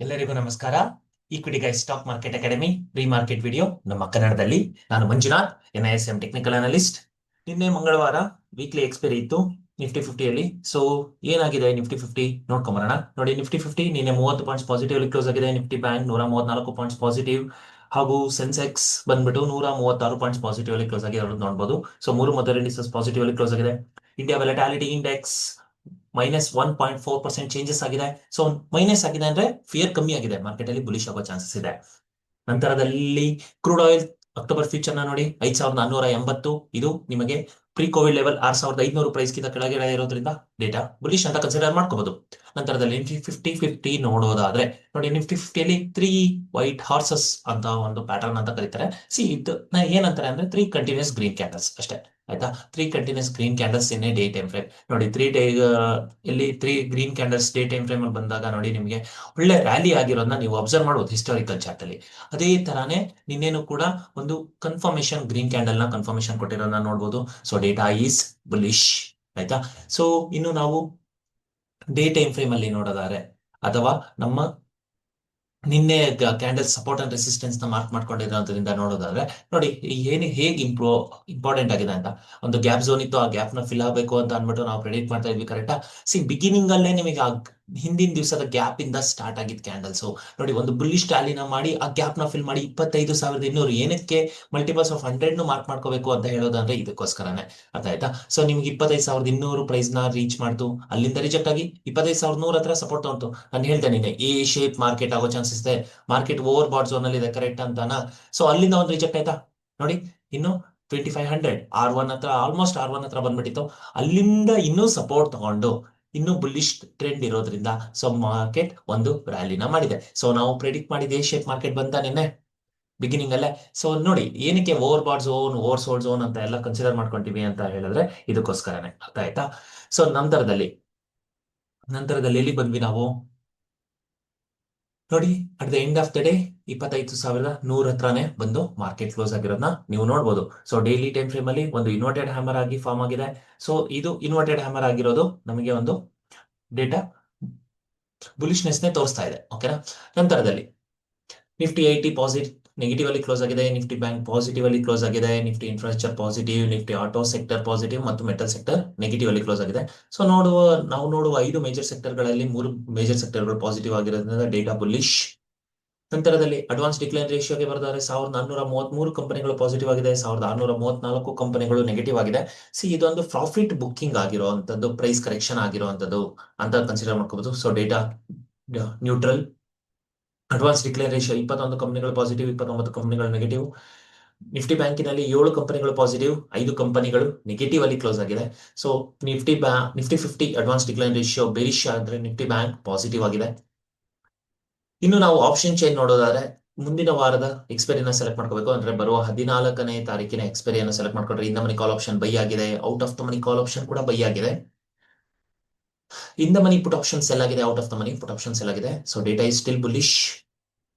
ಎಲ್ಲರಿಗೂ ನಮಸ್ಕಾರ. Equity Guys Stock Market Academy pre market video ನಮ್ಮ ಕನ್ನಡದಲ್ಲಿ. ನಾನು ಮಂಜುನಾಥ್, NISM ಟೆಕ್ನಿಕಲ್ ಅನಲಿಸ್ಟ್. ನಿನ್ನೆ ಮಂಗಳವಾರ ವೀಕ್ಲಿ ಎಕ್ಸ್ಪೈರಿ ಇತ್ತು ನಿಫ್ಟಿ 50ಯಲ್ಲಿ. ಸೊ ಏನಾಗಿದೆ ನಿಫ್ಟಿ 50 ನೋಡ್ಕೊಂಬರೋಣ. ನೋಡಿ, ನಿಫ್ಟಿ 50 ನಿನ್ನೆ 30 ಪಾಯಿಂಟ್ಸ್ ಪಾಸಿಟಿವ್ ಕ್ಲೋಸ್ ಆಗಿದೆ. ನಿಫ್ಟಿ ಬ್ಯಾಂಕ್ 134 ಪಾಯಿಂಟ್ಸ್ ಪಾಸಿಟಿವ್, ಹಾಗೂ ಸೆನ್ಸೆಕ್ಸ್ ಬಂದ್ಬಿಟ್ಟು 136 ಪಾಯಿಂಟ್ಸ್ ಪಾಸಿಟಿವ್ ಅಲ್ಲಿ ಕ್ಲೋಸ್ ಆಗಿದೆ ನೋಡಬಹುದು. ಸೊ ಮೂರು ಮದರ್ ಇಂಡಿಸಸ್ ಪಾಸಿಟಿವ್ ಅಲ್ಲಿ ಕ್ಲೋಸ್ ಆಗಿದೆ. ಇಂಡಿಯಾ ವ್ಯಾಲಟಾಲಿಟಿ ಇಂಡೆಕ್ಸ್ -1.4% ಚೇಂಜಸ್ ಆಗಿದೆ. ಸೊ ಮೈನಸ್ ಆಗಿದೆ ಅಂದ್ರೆ ಫಿಯರ್ ಕಮ್ಮಿ ಆಗಿದೆ, ಮಾರ್ಕೆಟ್ ಅಲ್ಲಿ ಬುಲಿಶ್ ಆಗೋ ಚಾನ್ಸಸ್ ಇದೆ. ನಂತರದಲ್ಲಿ ಕ್ರೂಡ್ ಆಯಿಲ್ ಅಕ್ಟೋಬರ್ ಫ್ಯೂಚರ್ ನ ನೋಡಿ, 5480. ಇದು ನಿಮಗೆ ಪ್ರೀ ಕೋವಿಡ್ ಲೆವೆಲ್ 6500 ಪ್ರೈಸ್ ಗಿಂತ ಕೆಳಗಡೆ ಇರೋದ್ರಿಂದ ಡೇಟಾ ಬುಲಿಶ್ ಅಂತ ಕನ್ಸಿಡರ್ ಮಾಡ್ಕೋಬಹುದು. ನಂತರದಲ್ಲಿ ನಿಫ್ಟಿ 50 ನೋಡೋದಾದ್ರೆ ನೋಡಿ, ನಿಫ್ಟಿ 50ಯಲ್ಲಿ 3 ವೈಟ್ ಹಾರ್ಸಸ್ ಅಂತ ಒಂದು ಪ್ಯಾಟರ್ನ್ ಅಂತ ಕರೀತಾರೆ. ಇದು ಏನಂತಾರೆ ಅಂದ್ರೆ 3 ಕಂಟಿನ್ಯೂಸ್ ಗ್ರೀನ್ ಕ್ಯಾಂಡಲ್ಸ್ ಅಷ್ಟೇ, ಆಯ್ತಾ. 3 continuous green candles in day time frame. ನೋಡಿ, 3 green candles day time frame ಅಲ್ಲಿ ಬಂದಾಗ ನೋಡಿ, ನಿಮಗೆ ಒಳ್ಳೆ ರ್ಯಾಲಿ ಆಗಿರೋದನ್ನ ನೀವು ಅಬ್ಸರ್ವ್ ಮಾಡಬಹುದು ಹಿಸ್ಟಾರಿಕಲ್ ಚಾರ್ಟ್ ಅಲ್ಲಿ. ಅದೇ ತರಾನೇ ನಿನ್ನೇನು ಕೂಡ ಒಂದು ಕನ್ಫರ್ಮೇಶನ್ ಗ್ರೀನ್ ಕ್ಯಾಂಡಲ್ ನ ಕನ್ಫರ್ಮೇಶನ್ ಕೊಟ್ಟಿರೋದನ್ನ ನೋಡಬಹುದು. ಸೊ ಡೇಟಾ ಈಸ್ ಬುಲಿಶ್, ಆಯ್ತಾ. ಸೊ ಇನ್ನು ನಾವು ಡೇ ಟೈಮ್ ಫ್ರೇಮ್ ಅಲ್ಲಿ ನೋಡೋದಾದ್ರೆ, ಅಥವಾ ನಮ್ಮ ನಿನ್ನೆ ಕ್ಯಾಂಡಲ್ ಸಪೋರ್ಟ್ ಅಂಡ್ ರೆಸಿಸ್ಟೆನ್ಸ್ ನ ಮಾರ್ಕ್ ಮಾಡ್ಕೊಂಡಿರೋದ್ರಿಂದ ನೋಡೋದಾದ್ರೆ ನೋಡಿ, ಹೇಗೆ ಇಂಪಾರ್ಟೆಂಟ್ ಆಗಿದೆ ಅಂತ. ಒಂದು ಗ್ಯಾಪ್ ಝೋನ್ ಇತ್ತು, ಆ ಗ್ಯಾಪ್ ನ ಫಿಲ್ ಆಗಬೇಕು ಅಂತ ಅಂದ್ಬಿಟ್ಟು ನಾವು ಪ್ರೆಡಿಕ್ಟ್ ಮಾಡ್ತಾ ಇದ್ವಿ, ಕರೆಕ್ಟಾ. ಬಿಗಿನಿಂಗ್ ಅಲ್ಲೇ ನಿಮಗೆ ಹಿಂದಿನ ದಿವಸದ ಗ್ಯಾಪ್ ಇಂದ ಸ್ಟಾರ್ಟ್ ಆಗಿದ್ ಕ್ಯಾಂಡಲ್ಸ್ ನೋಡಿ, ಒಂದು ಬುಲ್ಲಿಶ್ ಟ್ಯಾಲಿನ ಮಾಡಿ ಆ ಗ್ಯಾಪ್ ನ ಫಿಲ್ ಮಾಡಿ 25,200 ಏನಕ್ಕೆ ಮಲ್ಟಿಪಲ್ಸ್ ಆಫ್ 100 ಮಾರ್ಕ್ ಮಾಡ್ಕೋಬೇಕು ಅಂತ ಹೇಳೋದಂದ್ರೆ ಇದಕ್ಕೋಸ್ಕರನೇ, ಅರ್ಥ ಆಯ್ತಾ. ಸೊ ನಿಮ್ಗೆ 25,200 ಪ್ರೈಸ್ ನ ರೀಚ್ ಮಾಡ್ತು, ಅಲ್ಲಿಂದ ರಿಜೆಕ್ಟ್ ಆಗಿ 25,100 ಹತ್ರ ಸಪೋರ್ಟ್ ತಗೊಂತು. ನಾನು ಹೇಳ್ದೆ ನಿನ್ನೆ ಎ ಶೇಪ್ ಮಾರ್ಕೆಟ್ ಆಗೋ ಚಾನ್ಸಸ್ ಇದೆ, ಮಾರ್ಕೆಟ್ ಓವರ್ ಬಾಟ್ ಝೋನ್ ಅಲ್ಲಿ ಇದೆ, ಕರೆಕ್ಟ್ ಅಂತಾನ. ಸೊ ಅಲ್ಲಿಂದ ಒಂದು ರಿಜೆಕ್ಟ್ ಆಯ್ತಾ ನೋಡಿ. ಇನ್ನು 2500 R1 ಹತ್ರ, ಆಲ್ಮೋಸ್ಟ್ R1 ಹತ್ರ ಬಂದ್ಬಿಟ್ಟಿತ್ತು. ಅಲ್ಲಿಂದ ಇನ್ನೂ ಸಪೋರ್ಟ್ ತಗೊಂಡು ಇನ್ನು ಬುಲ್ಲಿಶ್ ಟ್ರೆಂಡ್ ಇರೋದ್ರಿಂದ ಸೊ ಮಾರ್ಕೆಟ್ ಒಂದು ರ್ಯಾಲಿನ ಮಾಡಿದೆ. ಸೊ ನಾವು ಪ್ರೆಡಿಕ್ಟ್ ಮಾಡಿದ ಎ ಶೇಪ್ ಮಾರ್ಕೆಟ್ ಬಂತ ನಿನ್ನೆ ಬಿಗಿನಿಂಗ್ ಅಲ್ಲೇ. ಸೊ ನೋಡಿ, ಏನಕ್ಕೆ over bought zone, over sold zone ಅಂತ ಎಲ್ಲ ಕನ್ಸಿಡರ್ ಮಾಡ್ಕೊಂತೀವಿ ಅಂತ ಹೇಳಿದ್ರೆ ಇದಕ್ಕೋಸ್ಕರನೇ, ಅರ್ಥ ಆಯ್ತಾ. ಸೊ ನಂತರದಲ್ಲಿ ಎಲ್ಲಿ ಬಂದ್ವಿ ನಾವು ನೋಡಿ, at the end of the day 25,100 ಹತ್ರನೇ ಬಂದು ಮಾರ್ಕೆಟ್ ಕ್ಲೋಸ್ ಆಗಿರೋದನ್ನ ನೀವು ನೋಡ್ಬೋದು. ಸೊ ಡೈಲಿ ಟೈಮ್ ಫ್ರೇಮ್ ಅಲ್ಲಿ ಒಂದು ಇನ್ವರ್ಟೆಡ್ ಹ್ಯಾಮರ್ ಆಗಿ ಫಾರ್ಮ್ ಆಗಿದೆ. ಸೊ ಇದು ಇನ್ವರ್ಟೆಡ್ ಹ್ಯಾಮರ್ ಆಗಿರೋದು ನಮಗೆ ಒಂದು ಡೇಟಾ ಬುಲಿಶ್ನೆಸ್ ನೇ ತೋರಿಸ್ತಾ ಇದೆ, ಓಕೆನಾ. ನಂತರದಲ್ಲಿ ನಿಫ್ಟಿ 80 ಪಾಸಿಟಿವ್ ನೆಗೆಟಿವ್ ಅಲ್ಲಿ ಕ್ಲೋಸ್ ಆಗಿದೆ. ನಿಫ್ಟಿ ಬ್ಯಾಂಕ್ ಪಾಸಿಟಿವ್ ಅಲ್ಲಿ ಕ್ಲೋಸ್ ಆಗಿದೆ. Nifty infrastructure positive, Nifty auto sector positive ಮತ್ತು ಮೆಟಲ್ ಸೆಕ್ಟರ್ ನೆಗೆಟಿವ್ ಅಲ್ಲಿ ಕ್ಲೋಸ್ ಆಗಿದೆ. ಸೊ ನಾವು ನೋಡುವ 5 ಮೇಜರ್ ಸೆಕ್ಟರ್ ಗಳಲ್ಲಿ 3 ಮೇಜರ್ ಸೆಕ್ಟರ್ ಗಳು ಪಾಸಿಟಿವ್ ಆಗಿರೋದ್ರಿಂದ ಡೇಟಾ ಬುಲಿಶ್. ನಂತರದಲ್ಲಿ ಅಡ್ವಾನ್ಸ್ ಡಿಕ್ಲೈನ್ ರೇಷಿಯೋಗೆ ಬರೆದರೆ 1433 ಕಂಪನಿಗಳು ಪಾಸಿಟಿವ್ ಆಗಿದೆ, 1634 ಕಂಪನಿಗಳು ನೆಗೆಟಿವ್ ಆಗಿದೆ. ಇದೊಂದು ಪ್ರಾಫಿಟ್ ಬುಕ್ಕಿಂಗ್ ಆಗಿರುವಂತದ್ದು, ಪ್ರೈಸ್ ಕರೆಕ್ಷನ್ ಆಗಿರುವಂತದ್ದು ಅಂತ ಕನ್ಸಿಡರ್ ಮಾಡ್ಕೋಬಹುದು. So data neutral. Advance declare ratio 21 ಕಂಪನಿಗಳು ಪಾಸಿಟಿವ್, 29 ಕಂಪನಿಗಳು ನೆಗೆಟಿವ್. ನಿಫ್ಟಿ ಬ್ಯಾಂಕಿನಲ್ಲಿ 7 ಕಂಪನಿಗಳು ಪಾಸಿಟಿವ್, 5 ಕಂಪನಿಗಳು ನೆಗೆಟಿವ್ ಅಲ್ಲಿ ಕ್ಲೋಸ್ ಆಗಿದೆ. So Nifty 50 advance decline ratio bearish ಆದ್ರೆ ನಿಫ್ಟಿ ಬ್ಯಾಂಕ್ ಪಾಸಿಟಿವ್ ಆಗಿದೆ. ಇನ್ನು ನಾವು ಆಪ್ಷನ್ ಚೈನ್ ನೋಡೋದಾದ್ರೆ, ಮುಂದಿನ ವಾರದ ಎಕ್ಸ್ಪೈರಿನ ಸೆಲೆಕ್ಟ್ ಮಾಡ್ಕೋಬೇಕು ಅಂದ್ರೆ ಬರುವ 14ನೇ ತಾರೀಕಿನ ಎಕ್ಸ್ಪೈರಿಯನ್ನು ಸೆಲೆಕ್ಟ್ ಮಾಡ್ಕೊಂಡ್ರೆ in the money call option buy ಆಗಿದೆ, out of the money call option ಕೂಡ ಬೈ ಆಗಿದೆ. In the money put option sell ಆಗಿದೆ, out of the money put option sell ಆಗಿದೆ. So data is still bullish.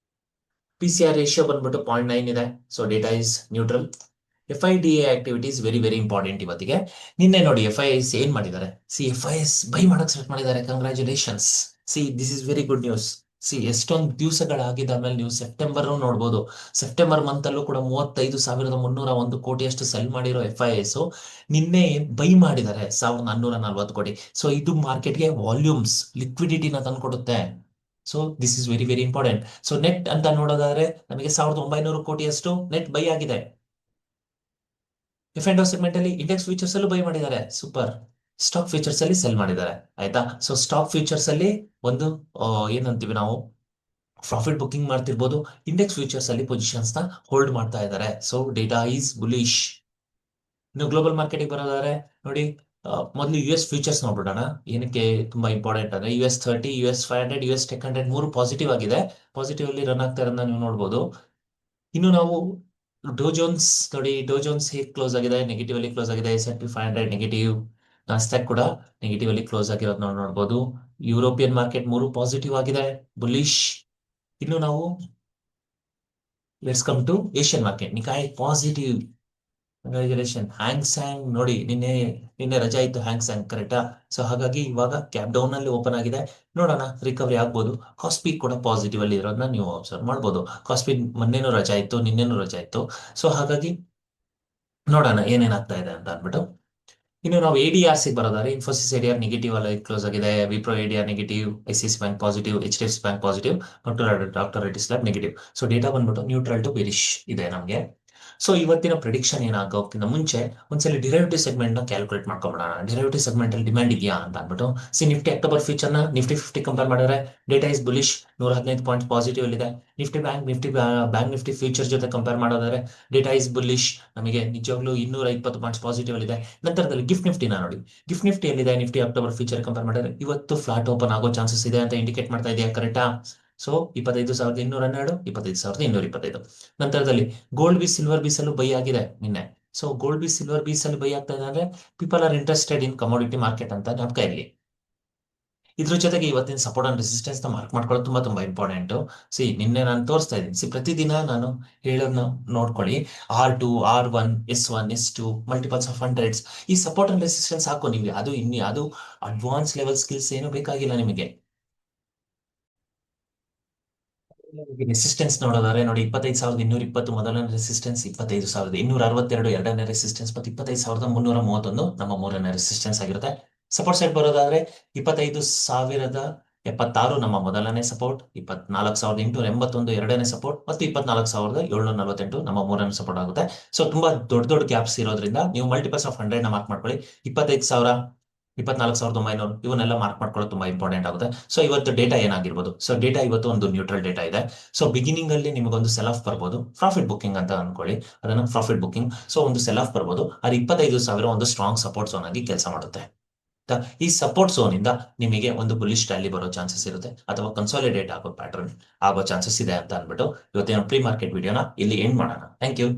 PCR ratio ಬಂದ್ಬಿಟ್ಟು 0.9 ಇದೆ. So data is neutral. FIDA activities very very important ಇವತ್ತಿಗೆ. ನಿನ್ನೆ ನೋಡಿ FIS ಏನ್ ಮಾಡಿದ್ದಾರೆ, FIS ಬೈ ಮಾಡಕ್ ಸ್ಟಾರ್ಟ್ ಮಾಡಿದ್ದಾರೆ. Congratulations. This is very good news. ಎಷ್ಟೊಂದು ದಿವಸಗಳಾಗಿದ್ದ ಮೇಲೆ ನೀವು ಸೆಪ್ಟೆಂಬರ್ ನೋಡ್ಬೋದು. ಸೆಪ್ಟೆಂಬರ್ ಮಂತ್ ಅಲ್ಲೂ ಕೂಡ 35,301 ಕೋಟಿಯಷ್ಟು ಸೆಲ್ ಮಾಡಿರೋ FIS ನಿನ್ನೆ ಬೈ ಮಾಡಿದ್ದಾರೆ 1,440 ಕೋಟಿ. ಸೊ ಇದು ಮಾರ್ಕೆಟ್ಗೆ ವಾಲ್ಯೂಮ್ಸ್, ಲಿಕ್ವಿಡಿಟಿನ ತಂದ್ಕೊಡುತ್ತೆ. So this is very very important. So net ಅಂತ ನೋಡೋದಾದ್ರೆ ನಮಗೆ 1,900 ಕೋಟಿಯಷ್ಟು ನೆಟ್ ಬೈ ಆಗಿದೆ. F&O ಸೆಗ್ಮೆಂಟ್ ಅಲ್ಲಿ ಇಂಡೆಕ್ಸ್ ಫ್ಯೂಚರ್ಸ್ ಅಲ್ಲೂ ಬೈ ಮಾಡಿದ್ದಾರೆ, ಸೂಪರ್. ಸ್ಟಾಕ್ ಫ್ಯೂಚರ್ಸ್ ಅಲ್ಲಿ ಸೆಲ್ ಮಾಡಿದ್ದಾರೆ, ಆಯ್ತಾ. ಸೊ ಸ್ಟಾಕ್ ಫ್ಯೂಚರ್ಸ್ ಅಲ್ಲಿ ಒಂದು ಏನಂತೀವಿ ನಾವು ಪ್ರಾಫಿಟ್ ಬುಕ್ಕಿಂಗ್ ಮಾಡ್ತಿರ್ಬೋದು, ಇಂಡೆಕ್ಸ್ ಫ್ಯೂಚರ್ಸ್ ಅಲ್ಲಿ ಪೊಸಿಷನ್ಸ್ ನ ಹೋಲ್ಡ್ ಮಾಡ್ತಾ ಇದ್ದಾರೆ. So data is bullish. ಇನ್ನು ಗ್ಲೋಬಲ್ ಮಾರ್ಕೆಟಿಗೆ ಬರೋದಾದ್ರೆ ನೋಡಿ, ಮೊದಲು US ಫ್ಯೂಚರ್ಸ್ ನೋಡ್ಬಿಡೋಣ. ಏನಕ್ಕೆ ತುಂಬಾ ಇಂಪಾರ್ಟೆಂಟ್ ಅಂದ್ರೆ US30, US500, US Tech 100 ಮೂರು ಪಾಸಿಟಿವ್ ಆಗಿದೆ. ಪಾಸಿಟಿವ್ ಅಲ್ಲಿ ರನ್ ಆಗ್ತಾ ಇರೋದನ್ನ ನೀವು ನೋಡ್ಬೋದು. ಇನ್ನು ನಾವು ಡೋ ಜೋನ್ಸ್ ನೋಡಿ, ಡೋ ಜೋನ್ಸ್ ಹೇಗೆ ಕ್ಲೋಸ್ ಆಗಿದೆ, ನೆಗೆಟಿವ್ ಅಲ್ಲಿ ಕ್ಲೋಸ್ ಆಗಿದೆ. S&P 500 ನೆಗೆಟಿವ್, ನಾಸ್ಡಾಕ್ ಕೂಡ ನೆಗೆಟಿವ್ ಅಲ್ಲಿ ಕ್ಲೋಸ್ ಆಗಿರೋದು ನಾವು ನೋಡ್ಬೋದು. ಯುರೋಪಿಯನ್ ಮಾರ್ಕೆಟ್ 3 ಪಾಸಿಟಿವ್ ಆಗಿದೆ, ಬುಲಿಶ್. ಇನ್ನು ನಾವು let's come to Asian market. Nikkei positive, congratulation. Hang Seng ನೋಡಿ, ನಿನ್ನೆ ನಿನ್ನೆ ರಜಾ ಇತ್ತು ಹ್ಯಾಂಗ್ ಸ್ಯಾಂಗ್, ಕರೆಕ್ಟಾ? ಸೊ ಹಾಗಾಗಿ ಇವಾಗ ಕ್ಯಾಪ್ ಡೌನ್ ಅಲ್ಲಿ ಓಪನ್ ಆಗಿದೆ. ನೋಡೋಣ, ರಿಕವರಿ ಆಗ್ಬೋದು. ಕಾಸ್ಪಿ ಕೂಡ ಪಾಸಿಟಿವ್ ಅಲ್ಲಿ ಇರೋದನ್ನ ನೀವು ಅಬ್ಸರ್ವ್ ಮಾಡ್ಬೋದು. ಕಾಸ್ಪಿ ಮೊನ್ನೆನೂ ರಜಾ ಇತ್ತು, ನಿನ್ನೆನೂ ರಜಾ ಇತ್ತು. ಸೊ ಹಾಗಾಗಿ ನೋಡೋಣ ಏನೇನಾಗ್ತಾ ಇದೆ ಅಂತ ಅಂದ್ಬಿಟ್ಟು. ಇನ್ನು ನಾವು ADRC ಬರೋದಾದ್ರೆ, ಇನ್ಫೋಸಿಸ್ ADR ನೆಗೆಟಿವ್ ಅಲ್ಲ ಕ್ಲೋಸ್ ಆಗಿದೆ, Wipro ADR negative, ICICI bank positive, HDFC bank positive, doctor Reddy's lab negative. So data ಬಂದ್ಬಿಟ್ಟು ನ್ಯೂಟ್ರಲ್ ಟು ಬೆರಿಶ್ ಇದೆ ನಮಗೆ. ಸೊ ಇವತ್ತಿನ ಪ್ರಿಡಿಕ್ಷನ್ ಏನಾಗೋಕ್ಕಿಂತ ಮುಂಚೆ ಒಂದ್ಸಲ ಡಿರೈವೇಟಿವ್ ಸೆಗ್ಮೆಂಟ್ ನ ಕ್ಯಾಲ್ಕುಲೇಟ್ ಮಾಡ್ಕೊಂಡ್ಬಿಡೋಣ. ಡಿರೈವೇಟಿವ್ ಸೆಗ್ಮೆಂಟ್ ಅಲ್ಲಿ ಡಿಮ್ಯಾಂಡ್ ಇದೆಯಾ ಅಂತ ಅಂದ್ಬಿಟ್ಟು. ನಿಫ್ಟಿ ಅಕ್ಟೋಬರ್ ಫ್ಯೂಚರ್ ನ ನಿಫ್ಟಿ 50 ಕಂಪೇರ್ ಮಾಡಿದ್ರೆ data is bullish, 115 point positive ಇದೆ. ನಿಫ್ಟಿ ಬ್ಯಾಂಕ್ ನಿಫ್ಟಿ ಫ್ಯೂಚರ್ ಜೊತೆ ಕಂಪೇರ್ ಮಾಡೋದಾದ್ರೆ ಡೇಟಾ ಇಸ್ ಬುಲಿಶ್, ನಮಗೆ ನಿಜವಾಗ್ಲೂ 220 ಪಾಯಿಂಟ್ಸ್ ಪಾಸಿಟಿವ್ ಇದೆ. ನಂತರದಲ್ಲಿ ಗಿಫ್ಟ್ ನಿಫ್ಟಿನ ನೋಡಿ, ಗಿಫ್ಟ್ ನಿಫ್ಟಿ ಎಲ್ಲಿದೆ, ನಿಫ್ಟಿ ಅಕ್ಟೋಬರ್ ಫ್ಯೂಚರ್ ಕಂಪೇರ್ ಮಾಡಿದ್ರೆ ಇವತ್ತು ಫ್ಲಾಟ್ ಓಪನ್ ಆಗೋ ಚಾನ್ಸಸ್ ಇದೆ ಅಂತ ಇಂಡಿಕೇಟ್ ಮಾಡ್ತಾ ಇದೆಯಾ, ಕರೆಕ್ಟಾ? ಸೊ 25,212, 25,225. ನಂತರದಲ್ಲಿ ಗೋಲ್ಡ್ ಬಿ ಸಿಲ್ವರ್ ಬೀಸ್ ಅಲ್ಲೂ ಬೈ ಆಗಿದೆ ನಿನ್ನೆ. ಸೊ ಗೋಲ್ಡ್ ಬಿ ಸಿಲ್ವರ್ ಬೀಸ್ ಅಲ್ಲಿ ಬೈ ಆಗ್ತಾ ಇದೆ ಅಂದ್ರೆ people are interested in commodity market ಅಂತ ಜ್ಞಾಪಕ ಇರಲಿ. ಇದ್ರ ಜೊತೆಗೆ ಇವತ್ತಿನ ಸಪೋರ್ಟ್ ಅಂಡ್ ರೆಸಿಸ್ಟೆನ್ಸ್ ನ ಮಾರ್ಕ್ ಮಾಡ್ಕೊಳ್ಳೋದು ತುಂಬಾ ತುಂಬಾ ಇಂಪಾರ್ಟೆಂಟ್. ನಿನ್ನೆ ನಾನು ತೋರಿಸ್ತಾ ಇದ್ದೀನಿ. ಪ್ರತಿದಿನ ನಾನು ಹೇಳೋದನ್ನ ನೋಡ್ಕೊಳ್ಳಿ. R2, R1, S1, S2 multiples of hundreds. ಈ ಸಪೋರ್ಟ್ ಅಂಡ್ ರೆಸಿಸ್ಟೆನ್ಸ್ ಹಾಕೋ ನಿಮ್ಗೆ. ಅದು ಅಡ್ವಾನ್ಸ್ ಲೆವೆಲ್ ಸ್ಕಿಲ್ಸ್ ಏನು ಬೇಕಾಗಿಲ್ಲ ನಿಮಗೆ. ರೆಸಿಸ್ಟೆನ್ಸ್ ನೋಡೋದಾದ್ರೆ ನೋಡಿ, 25,220 ಮೊದಲನೇ ರೆಸಿಸ್ಟೆನ್ಸ್, 25,262 ಎರಡನೇ ರೆಸಿಸ್ಟೆನ್ಸ್, ಮತ್ತು 25,331 ನಮ್ಮ ಮೂರನೇ ರೆಸಿಸ್ಟೆನ್ಸ್ ಆಗಿರುತ್ತೆ. ಸಪೋರ್ಟ್ ಸೈಡ್ ಬರೋದಾದ್ರೆ 25,076 ನಮ್ಮ ಮೊದಲನೇ ಸಪೋರ್ಟ್, 24,881 ಎರಡನೇ ಸಪೋರ್ಟ್, ಮತ್ತು 24,748 ನಮ್ಮ ಮೂರನೇ ಸಪೋರ್ಟ್ ಆಗುತ್ತೆ. ಸೊ ತುಂಬಾ ದೊಡ್ಡ ದೊಡ್ಡ ಗ್ಯಾಪ್ಸ್ ಇರೋದ್ರಿಂದ ನೀವು ಮಲ್ಟಿಪಲ್ಸ್ ಆಫ್ 100 ನ ಮಾರ್ಕ್ ಮಾಡ್ಕೊಳ್ಳಿ. 25,000, 24,900 ಇವನ್ನೆಲ್ಲ ಮಾರ್ಕ್ ಮಾಡ್ಕೊಳ್ಳೋದು ತುಂಬಾ ಇಂಪಾರ್ಟೆಂಟ್ ಆಗುತ್ತೆ. ಸೊ ಇವತ್ತು ಡೇಟಾ ಏನಾಗಿರ್ಬೋದು? ಸೊ ಡೇಟಾ ಇವತ್ತು ಒಂದು ನ್ಯೂಟ್ರಲ್ ಡೇಟಾ ಇದೆ. ಸೊ ಬಿಗಿನಿಂಗ್ ಅಲ್ಲಿ ನಿಮಗೊಂದು ಸೆಲ್ ಆಫ್ ಬರ್ಬೋದು, ಪ್ರಾಫಿಟ್ ಬುಕ್ಕಿಂಗ್ ಅಂತ ಅನ್ಕೊಳ್ಳಿ ಅದನ್ನ, ಪ್ರಾಫಿಟ್ ಬುಕ್ಕಿಂಗ್. ಸೊ ಒಂದು ಸೆಲ್ ಆಫ್ ಬರ್ಬೋದು. ಅದು 25,000 ಒಂದು ಸ್ಟ್ರಾಂಗ್ ಸಪೋರ್ಟ್ ಝೋನ್ ಆಗಿ ಕೆಲಸ ಮಾಡುತ್ತೆ. ಈ ಸಪೋರ್ಟ್ ಝೋನ್ ಇಂದ ನಿಮಗೆ ಒಂದು ಬುಲಿಶ್ ರ್ಯಾಲಿ ಬರೋ ಚಾನ್ಸಸ್ ಇರುತ್ತೆ, ಅಥವಾ ಕನ್ಸಾಲಿಡೇಟ್ ಆಗೋ ಪ್ಯಾಟರ್ನ್ ಆಗೋ ಚಾನ್ಸಸ್ ಇದೆ ಅಂತ ಅಂದ್ಬಿಟ್ಟು ಇವತ್ತಿನ ಪ್ರೀ ಮಾರ್ಕೆಟ್ ವಿಡಿಯೋನ ಇಲ್ಲಿ ಎಂಡ್ ಮಾಡೋಣ. Thank you.